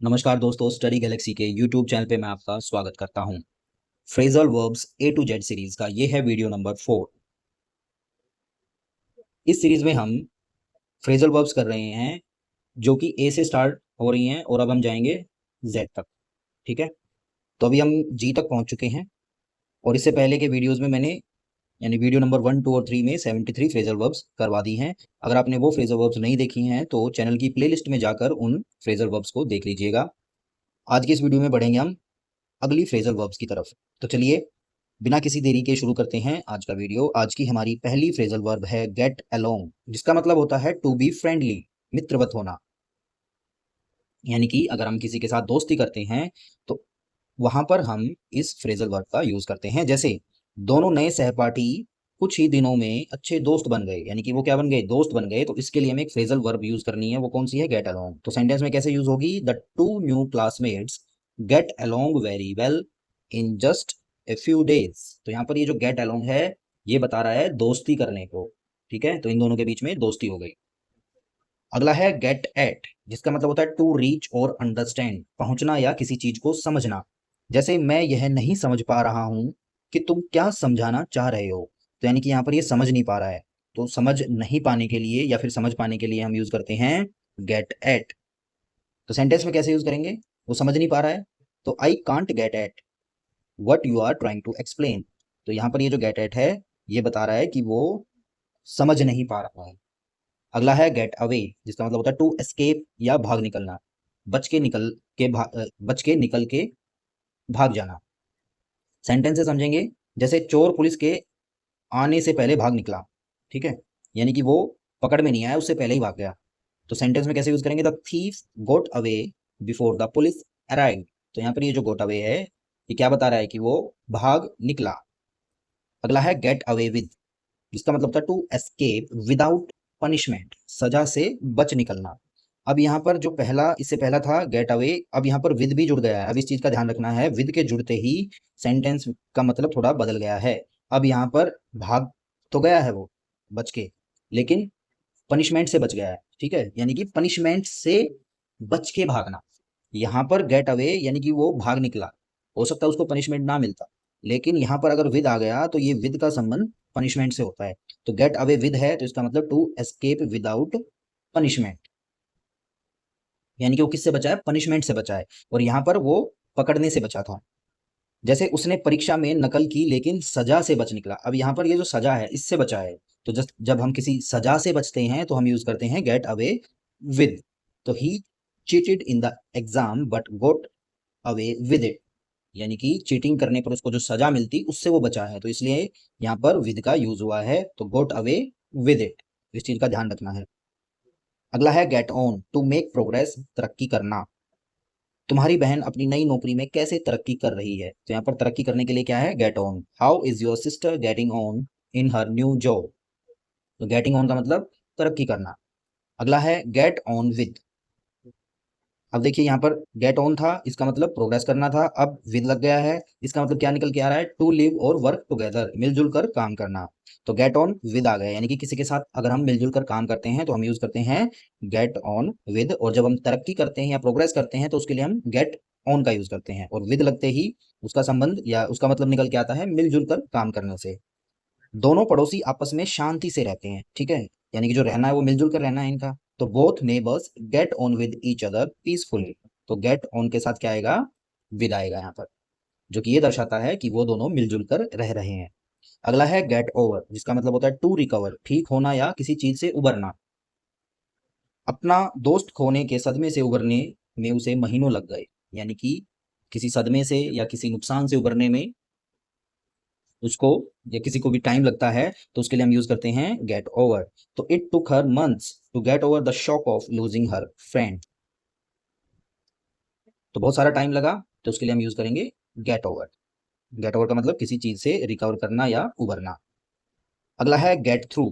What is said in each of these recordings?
नमस्कार दोस्तों, Study Galaxy के यूट्यूब चैनल पे मैं आपका स्वागत करता हूं। Phrasal verbs A to Z series का ये है वीडियो नंबर 4। इस सीरीज में हम फ्रेजल वर्ब्स कर रहे हैं जो कि ए से स्टार्ट हो रही हैं और अब हम जाएंगे जेड तक। ठीक है, तो अभी हम जी तक पहुंच चुके हैं और इससे पहले के वीडियोस में मैंने यानी वीडियो नंबर 1, 2 और 3 में 73 फ्रेजल वर्ब्स करवा दी हैं। अगर आपने वो फ्रेजल वर्ब्स नहीं देखी हैं तो चैनल की प्लेलिस्ट में जाकर उन फ्रेजल वर्ब्स को देख लीजिएगा। आज की इस वीडियो में बढ़ेंगे हम अगली फ्रेजल वर्ब्स की तरफ। तो चलिए बिना किसी देरी के शुरू करते हैं आज का वीडियो। आज की हमारी पहली फ्रेजल वर्ब है गेट अलोंग, जिसका मतलब होता है टू बी फ्रेंडली, मित्रवत होना। यानी कि अगर हम किसी के साथ दोस्ती करते हैं तो वहां पर हम इस फ्रेजल वर्ब का यूज करते हैं। जैसे दोनों नए सहपाठी कुछ ही दिनों में अच्छे दोस्त बन गए, यानी कि वो क्या बन गए, दोस्त बन गए। तो इसके लिए हमें एक फ्रेजल वर्ब यूज करनी है, वो कौन सी है, गेट अलोंग। तो सेंटेंस में कैसे यूज होगी, the two new classmates get along very well in just a few days. तो यहाँ पर ये जो गेट अलोंग है ये बता रहा है दोस्ती करने को। ठीक है, तो इन दोनों के बीच में दोस्ती हो गई। अगला है गेट एट, जिसका मतलब होता है टू रीच और अंडरस्टैंड, पहुंचना या किसी चीज को समझना। जैसे मैं यह नहीं समझ पा रहा हूं कि तुम क्या समझाना चाह रहे हो। तो यानी कि यहाँ पर ये समझ नहीं पा रहा है, तो समझ नहीं पाने के लिए या फिर समझ पाने के लिए हम यूज करते हैं गेट एट। तो सेंटेंस में कैसे यूज करेंगे, वो समझ नहीं पा रहा है तो I can't get at what you are trying to explain. तो यहाँ पर ये जो गेट एट है ये बता रहा है कि वो समझ नहीं पा रहा है। अगला है गेट अवे, जिसका मतलब होता है टू एस्केप या भाग निकलना, बच के निकल के भाग जाना। सेंटेंस से समझेंगे, जैसे चोर पुलिस के आने से पहले भाग निकला। ठीक है, यानी कि वो पकड़ में नहीं आया, उससे पहले ही भाग गया। तो सेंटेंस में कैसे यूज करेंगे, the thief got away before the police arrive. तो यहाँ पर ये जो गोट अवे है ये क्या बता रहा है कि वो भाग निकला। अगला है गेट अवे विद, जिसका मतलब था टू एस्केप विदाउट पनिशमेंट, सजा से बच निकलना। अब यहाँ पर जो पहला इससे पहला था गेट अवे, अब यहाँ पर विद भी जुड़ गया है। अब इस चीज का ध्यान रखना है, विद के जुड़ते ही सेंटेंस का मतलब थोड़ा बदल गया है। अब यहाँ पर भाग तो गया है वो बच के, लेकिन पनिशमेंट से बच गया है। ठीक है, यानी कि पनिशमेंट से बच के भागना। यहाँ पर गेट अवे यानी कि वो भाग निकला, हो सकता है उसको पनिशमेंट ना मिलता, लेकिन यहाँ पर अगर विद आ गया तो ये विद का संबंध पनिशमेंट से होता है। तो गेट अवे विद है तो इसका मतलब टू एस्केप विदाउट पनिशमेंट, यानी कि वो किससे बचा है, पनिशमेंट से बचा है। और यहाँ पर वो पकड़ने से बचा था। जैसे उसने परीक्षा में नकल की लेकिन सजा से बच निकला। अब यहाँ पर ये जो सजा है इससे बचा है। तो जब हम किसी सजा से बचते हैं तो हम यूज करते हैं गेट अवे विद। तो he cheated in the exam but got away with it, यानी कि चीटिंग करने पर उसको जो सजा मिलती उससे वो बचा है, तो इसलिए यहाँ पर विद का यूज हुआ है। तो गोट अवे विद इट, इस चीज का ध्यान रखना है। अगला है get on, to make progress, तरक्की करना। तुम्हारी बहन अपनी नई नौकरी में कैसे तरक्की कर रही है। तो यहाँ पर तरक्की करने के लिए क्या है, get on. How is your sister getting on in her new job. तो गेटिंग ऑन का मतलब तरक्की करना। अगला है गेट ऑन विद। अब देखिए यहाँ पर गेट ऑन था, इसका मतलब प्रोग्रेस करना था, अब विद लग गया है, इसका मतलब क्या निकल के आ रहा है, टू लिव और वर्क टुगेदर, मिलजुल कर काम करना। तो गेट ऑन विद आ गया, यानी कि किसी के साथ अगर हम मिलजुल कर काम करते हैं तो हम यूज करते हैं गेट ऑन विद। और जब हम तरक्की करते हैं या प्रोग्रेस करते हैं तो उसके लिए हम गेट ऑन का यूज करते हैं, और विद लगते ही उसका संबंध या उसका मतलब निकल के आता है मिलजुल कर काम करने से। दोनों पड़ोसी आपस में शांति से रहते हैं। ठीक है, यानी कि जो रहना है वो मिलजुल कर रहना है इनका। तो both neighbours get on with each other peacefully. तो गेट ऑन के साथ क्या आएगा, विद आएगा यहाँ पर, जो कि ये दर्शाता है कि वो दोनों मिलजुल कर रह रहे हैं। अगला है गेट ओवर, जिसका मतलब होता है टू रिकवर, ठीक होना या किसी चीज से उबरना। अपना दोस्त खोने के सदमे से उबरने में उसे महीनों लग गए, यानी कि किसी सदमे से या किसी नुकसान से उबरने में उसको या किसी को भी टाइम लगता है तो उसके लिए हम यूज करते हैं गेट ओवर। तो it took her months to get over the shock of losing her friend. तो बहुत सारा टाइम लगा तो उसके लिए हम यूज करेंगे गेट ओवर। गेट ओवर का मतलब किसी चीज से रिकवर करना या उबरना। अगला है गेट थ्रू,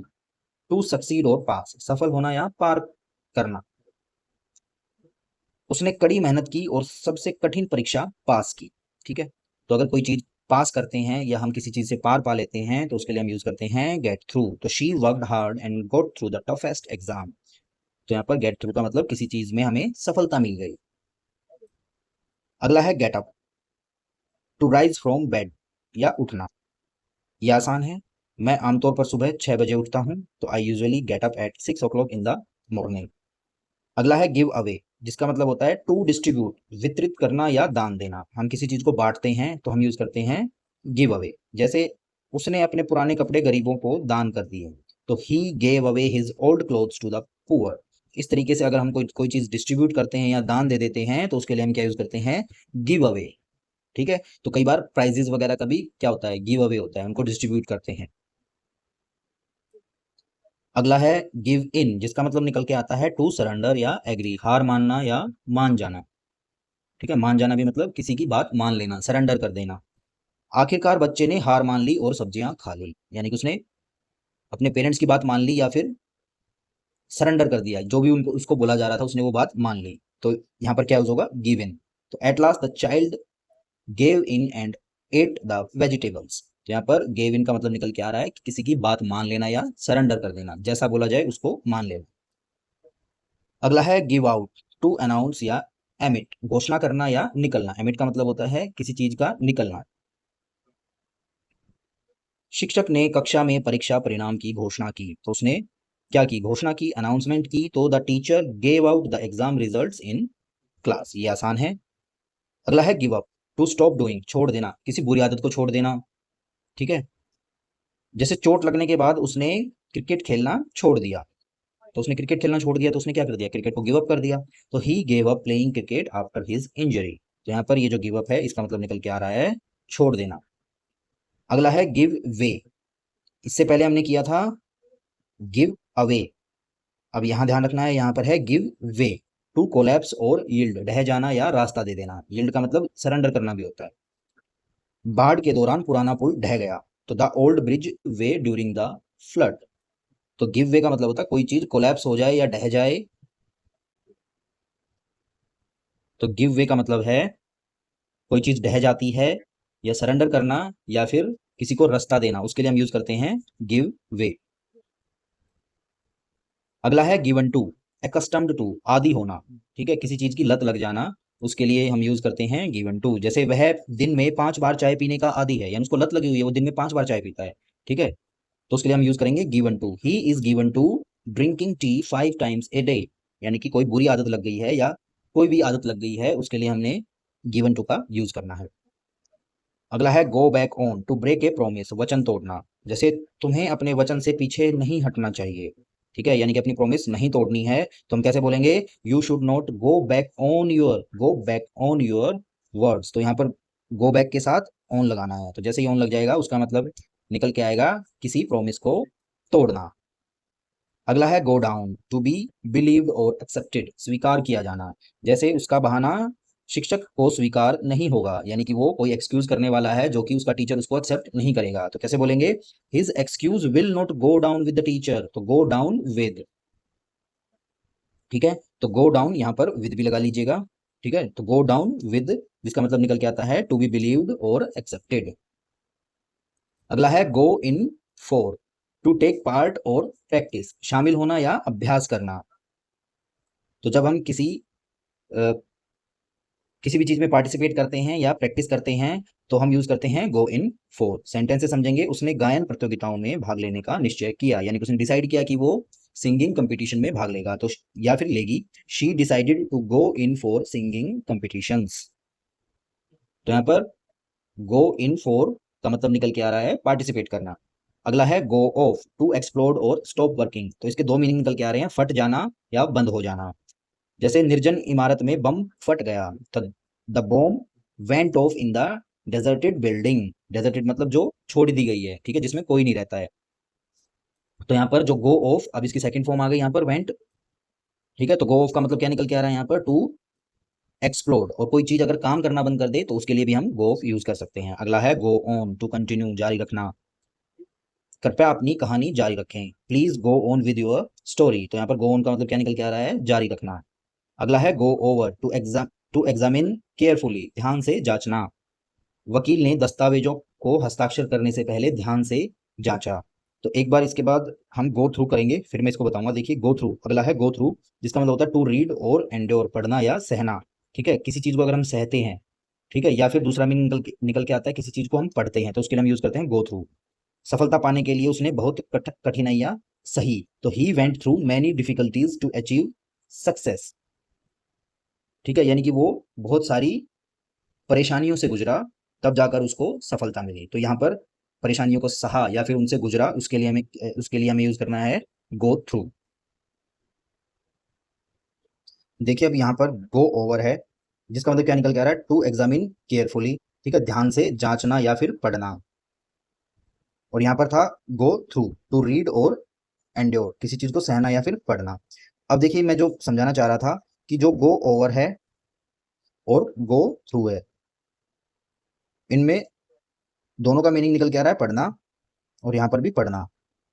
टू सक्सीड और पास, सफल होना या पार करना। उसने कड़ी मेहनत की और सबसे कठिन परीक्षा पास की। ठीक है, तो अगर कोई चीज पास करते हैं या हम किसी चीज से पार पा लेते हैं तो उसके लिए हम यूज करते हैं गेट थ्रू। तो she worked hard and got through the toughest exam. तो यहाँ पर गेट थ्रू का मतलब किसी चीज में हमें सफलता मिल गई। अगला है get up, to rise from bed या उठना। ये आसान है। मैं आमतौर पर सुबह 6 बजे उठता हूँ, तो I usually get up at 6 o'clock in the morning. अगला है गिव अवे, जिसका मतलब होता है टू डिस्ट्रीब्यूट, वितरित करना या दान देना। हम किसी चीज को बांटते हैं तो हम यूज करते हैं गिव अवे। जैसे उसने अपने पुराने कपड़े गरीबों को दान कर दिए, तो he gave away his old clothes to the poor. इस तरीके से अगर हम कोई चीज डिस्ट्रीब्यूट करते हैं या दान दे देते हैं तो उसके लिए हम क्या यूज करते हैं, गिव अवे। ठीक है, तो कई बार प्राइजेस वगैरह का भी क्या होता है, गिव अवे होता है, उनको डिस्ट्रीब्यूट करते हैं। अगला है गिव इन, जिसका मतलब निकल के आता है टू सरेंडर या एग्री, हार मानना या मान जाना। ठीक है, मान जाना भी मतलब किसी की बात मान लेना, सरेंडर कर देना। आखिरकार बच्चे ने हार मान ली और सब्जियां खा ली, यानी कि उसने अपने पेरेंट्स की बात मान ली या फिर सरेंडर कर दिया, जो भी उनको उसको बोला जा रहा था उसने वो बात मान ली। तो यहाँ पर क्या यूज होगा, गिव इन। तो at last the child gave in and at the vegetables. तो यहाँ पर गेव इन का मतलब निकल के आ रहा है कि किसी की बात मान लेना या सरेंडर कर देना, जैसा बोला जाए उसको मान लेना। अगला है गिव आउट, टू अनाउंस या एमिट, घोषणा करना या निकलना। एमिट का मतलब होता है किसी चीज का निकलना। शिक्षक ने कक्षा में परीक्षा परिणाम की घोषणा की, तो उसने क्या की, घोषणा की, अनाउंसमेंट की। तो the teacher gave out the exam results in class. ये आसान है। अगला है give up, to stop doing, छोड़ देना, किसी बुरी आदत को छोड़ देना। ठीक है, जैसे चोट लगने के बाद उसने क्रिकेट खेलना छोड़ दिया, तो उसने क्रिकेट खेलना छोड़ दिया तो उसने क्या कर दिया, क्रिकेट को गिव अप कर दिया। तो he gave up playing cricket after his injury. तो यहाँ पर ये जो गिव अप है इसका मतलब निकल के आ रहा है छोड़ देना। अगला है गिव वे, इससे पहले हमने किया था गिव अवे। अब यहाँ ध्यान रखना है, यहाँ पर है गिव वे, टू कोलैप्स और यील्ड, ढह जाना या रास्ता दे देना। यील्ड का मतलब सरेंडर करना भी होता है। बाढ़ के दौरान पुराना पुल ढह गया, तो the old bridge way during the flood. तो गिव वे का मतलब होता है कोई चीज कोलैप्स हो जाए या ढह जाए। तो गिव वे का मतलब है कोई चीज ढह जाती है या सरेंडर करना या फिर किसी को रास्ता देना, उसके लिए हम यूज करते हैं गिव वे। अगला है गिवन टू, एकस्टम्ड टू, आदी होना। ठीक है, किसी चीज की लत लग जाना, उसके लिए हम यूज करते हैं गिवन टू। जैसे वह दिन में 5 बार चाय पीने का आदी है, यानी उसको लत लगी हुई है, वो दिन में 5 बार चाय पीता है। ठीक है, तो उसके लिए हम यूज करेंगे given to. He is given to drinking tea 5 times a day, यानी कि कोई बुरी आदत लग गई है या कोई भी आदत लग गई है, उसके लिए हमने गिवन टू का यूज करना है। अगला है go back on, to break a promise, वचन तोड़ना। जैसे तुम्हें अपने वचन से पीछे नहीं हटना चाहिए। ठीक है, यानी कि अपनी प्रॉमिस नहीं तोड़नी है, तो हम कैसे बोलेंगे, you should not go back on your words. तो यहाँ पर गो बैक के साथ ऑन लगाना है, तो जैसे ही ऑन लग जाएगा उसका मतलब निकल के आएगा किसी प्रॉमिस को तोड़ना। अगला है go down, to be believed और एक्सेप्टेड, स्वीकार किया जाना। जैसे उसका बहाना शिक्षक को स्वीकार नहीं होगा, यानी कि वो कोई एक्सक्यूज करने वाला है जो कि उसका टीचर उसको एक्सेप्ट नहीं करेगा, तो कैसे बोलेंगे, his excuse will not go down with the teacher. तो गो डाउन विद। ठीक है, तो गो डाउन यहाँ पर विद भी लगा लीजिएगा। ठीक है, तो गो डाउन विद, जिसका मतलब निकल के आता है टू बी बिलीव्ड और एक्सेप्टेड। अगला है गो इन फोर, टू टेक पार्ट और प्रैक्टिस, शामिल होना या अभ्यास करना। तो जब हम अ, किसी भी चीज में पार्टिसिपेट करते हैं या प्रैक्टिस करते हैं तो हम यूज करते हैं गो इन फोर। सेंटेंस से समझेंगे, उसने गायन प्रतियोगिताओं में भाग लेने का निश्चय किया, यानी कि उसने डिसाइड किया कि वो सिंगिंग कंपटीशन में भाग लेगा, तो या फिर लेगी। She decided to go in for singing competitions. तो यहाँ पर गो इन फॉर का मतलब निकल के आ रहा है पार्टिसिपेट करना। अगला है गो ऑफ, टू एक्सप्लोड और स्टॉप वर्किंग। तो इसके दो मीनिंग निकल के आ रहे हैं, फट जाना या बंद हो जाना। जैसे निर्जन इमारत में बम फट गया, तो the bomb went of in the deserted building. Deserted मतलब जो छोड़ दी गई है, ठीक है, जिसमें कोई नहीं रहता है। तो यहाँ पर जो गो ऑफ, अब इसकी सेकंड फॉर्म आ गई यहाँ पर वेंट। ठीक है, तो गो ऑफ का मतलब क्या निकल के आ रहा है यहाँ पर, टू एक्सप्लोड। और कोई चीज अगर काम करना बंद कर दे तो उसके लिए भी हम गो ऑफ यूज कर सकते हैं। अगला है गो ऑन, टू कंटिन्यू, जारी रखना। कृपया अपनी कहानी जारी रखें, please go on with your story. तो यहाँ पर गो ऑन का मतलब क्या निकल के आ रहा है, जारी रखना। अगला है go over, to examine carefully, ध्यान से जांचना। वकील ने दस्तावेजों को हस्ताक्षर करने से पहले ध्यान से जांचा। तो एक बार इसके बाद हम गो थ्रू करेंगे, फिर मैं इसको बताऊंगा। देखिए गो थ्रू, अगला है गो थ्रू, जिसका मतलब होता है टू रीड और एंड्योर, पढ़ना या सहना। ठीक है, किसी चीज को अगर हम सहते हैं ठीक है, या फिर दूसरा मीनिंग निकल के आता है किसी चीज को हम पढ़ते हैं तो उसके लिए हम यूज करते हैं गो थ्रू। सफलता पाने के लिए उसने बहुत कठिनाइयां सही, तो he went through many difficulties to achieve success. ठीक है, यानी कि वो बहुत सारी परेशानियों से गुजरा, तब जाकर उसको सफलता मिली। तो यहाँ पर परेशानियों को सहा या फिर उनसे गुजरा, उसके लिए हमें यूज करना है गो थ्रू। देखिए अब यहाँ पर गो ओवर है, जिसका मतलब क्या निकल के आ रहा है, टू एग्जामिन केयरफुली। ठीक है, ध्यान से जांचना या फिर पढ़ना। और यहाँ पर था गो थ्रू, टू रीड और एंड्योर, किसी चीज को सहना या फिर पढ़ना। अब देखिए मैं जो समझाना चाह रहा था कि जो गो ओवर है और गो थ्रू है, इनमें दोनों का मीनिंग निकल के आ रहा है पढ़ना, और यहाँ पर भी पढ़ना।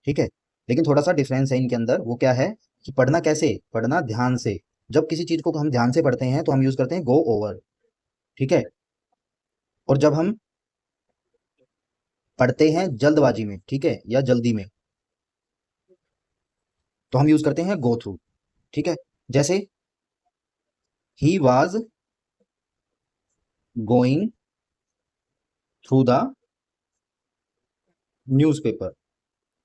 ठीक है, लेकिन थोड़ा सा डिफरेंस है इनके अंदर। वो क्या है कि पढ़ना कैसे, पढ़ना ध्यान से। जब किसी चीज को हम ध्यान से पढ़ते हैं तो हम यूज करते हैं गो ओवर। ठीक है, और जब हम पढ़ते हैं जल्दबाजी में, ठीक है, या जल्दी में, तो हम यूज करते हैं गो थ्रू। ठीक है, जैसे he was going through the newspaper,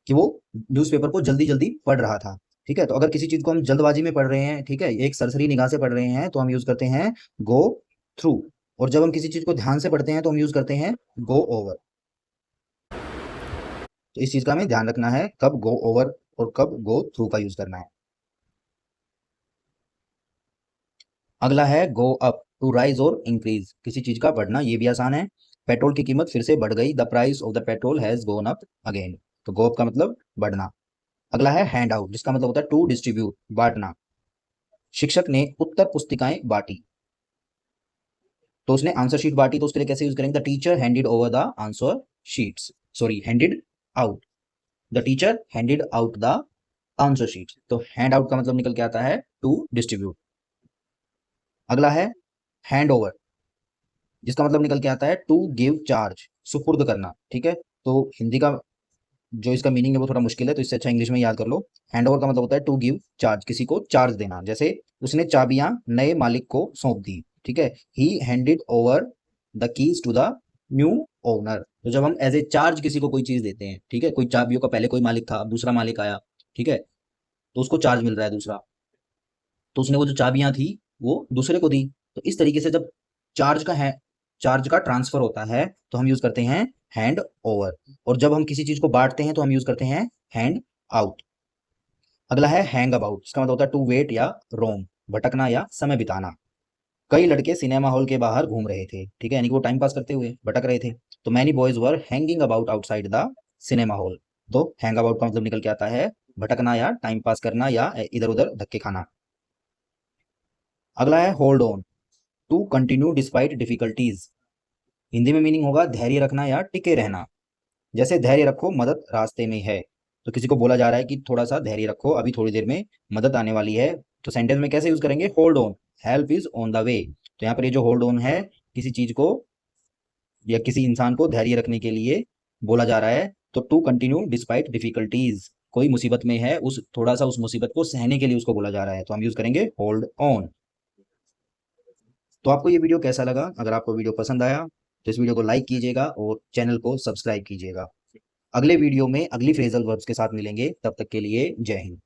कि वो न्यूज़पेपर को जल्दी जल्दी पढ़ रहा था। ठीक है, तो अगर किसी चीज को हम जल्दबाजी में पढ़ रहे हैं, ठीक है, एक सरसरी निगाह से पढ़ रहे हैं, तो हम यूज करते हैं गो थ्रू। और जब हम किसी चीज को ध्यान से पढ़ते हैं तो हम यूज करते हैं गो ओवर। तो इस चीज का हमें ध्यान रखना है कब गो ओवर और कब गो थ्रू का यूज करना है। अगला है गो अप, टू राइज और इंक्रीज, किसी चीज का बढ़ना, ये भी आसान है। पेट्रोल की कीमत फिर से बढ़ गई, the price of the petrol has gone up again. तो गो अप का मतलब बढ़ना। अगला है हैंड आउट, जिसका मतलब होता है टू डिस्ट्रीब्यूट, बांटना। शिक्षक ने उत्तर पुस्तिकाएं बांटी, तो उसने आंसर शीट बांटी, तो उसके लिए कैसे यूज करेंगे, the teacher handed over the answer sheets, sorry handed out, the teacher handed out the answer sheet. तो हैंड आउट का मतलब निकल के आता है टू डिस्ट्रीब्यूट। अगला है हैंड ओवर, जिसका मतलब निकल के आता है टू गिव चार्ज, सुपुर्द करना। ठीक है, तो हिंदी का जो इसका मीनिंग है वो थोड़ा मुश्किल है, तो इससे अच्छा इंग्लिश में याद कर लो। हैंड ओवर का मतलब होता है टू गिव चार्ज, किसी को चार्ज देना। जैसे उसने चाबियां नए मालिक को सौंप दी। ठीक है, he handed over the keys to the new owner. तो जब हम एज ए चार्ज किसी को कोई चीज देते हैं, ठीक है, कोई चाबियों का पहले कोई मालिक था, अब दूसरा मालिक आया, ठीक है, तो उसको चार्ज मिल रहा है दूसरा, तो उसने वो जो चाबियां थी वो दूसरे को दी। तो इस तरीके से जब चार्ज का है चार्ज का ट्रांसफर होता है तो हम यूज करते हैं हैंड ओवर। और जब हम किसी चीज को बांटते हैं तो हम यूज करते हैं हैंड आउट। अगला है हैंग अबाउट, इसका मतलब होता है टू वेट या रोम, भटकना या समय बिताना। कई लड़के सिनेमा हॉल के बाहर घूम रहे थे, ठीक है, यानी कि वो टाइम पास करते हुए भटक रहे थे। तो many boys were hanging about outside the cinema hall. तो हैंग अबाउट का मतलब निकल के आता है भटकना या टाइम पास करना या इधर उधर धक्के खाना। अगला है hold on, to continue despite difficulties. Hindi में मीनिंग होगा धैर्य रखना या टिके रहना। जैसे धैर्य रखो, मदद रास्ते में है। तो किसी को बोला जा रहा है कि थोड़ा सा धैर्य रखो, अभी थोड़ी देर में मदद आने वाली है। तो सेंटेंस में कैसे यूज करेंगे, hold on, help is on the way. तो यहाँ पर ये जो होल्ड ऑन है, किसी चीज को या किसी इंसान को धैर्य रखने के लिए बोला जा रहा है। तो टू कंटिन्यू डिस्पाइट डिफिकल्टीज, कोई मुसीबत में है, उस थोड़ा सा उस मुसीबत को सहने के लिए उसको बोला जा रहा है, तो हम यूज करेंगे होल्ड ऑन। तो आपको ये वीडियो कैसा लगा, अगर आपको वीडियो पसंद आया तो इस वीडियो को लाइक कीजिएगा और चैनल को सब्सक्राइब कीजिएगा। अगले वीडियो में अगली फ्रेजल वर्ब्स के साथ मिलेंगे, तब तक के लिए जय हिंद।